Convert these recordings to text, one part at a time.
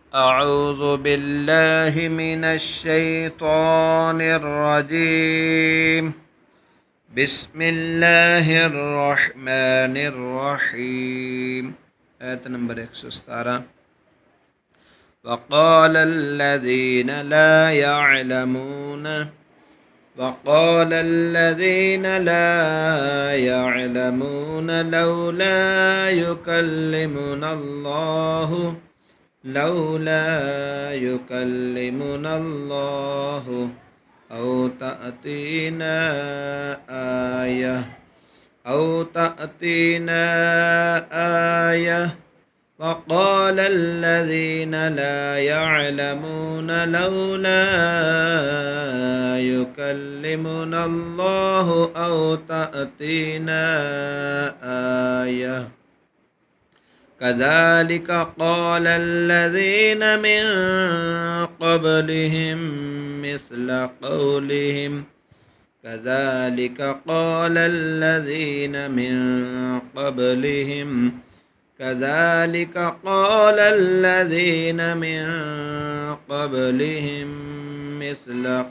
أعوذ بالله من الشيطان الرجيم. بسم الله الرحمن الرحيم. آية نمبر 117. وقال الذين لا يعلمون لولا يكلمنا الله أو تأتينا آية. وقال الذين لا يعلمون لولا يكلمنا الله أو تأتينا آية. كذلك قال الذين من قبلهم مثل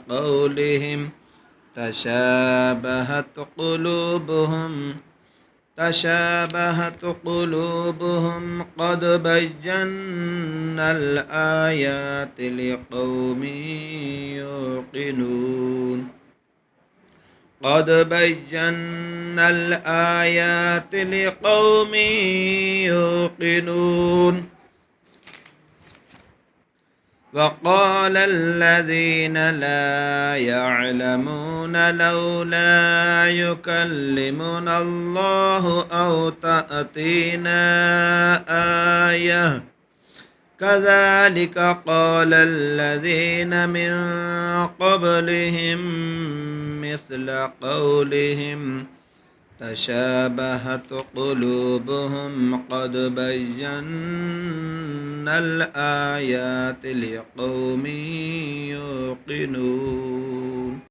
قولهم تشابهت قلوبهم قد بينا الآيات لقوم يوقنون. وقال الذين لا يعلمون لولا يكلمنا الله أو تأتينا آية. كذلك قال الذين من قبلهم مثل قولهم تشابهت قلوبهم قد بينا الآيات لقوم يوقنون.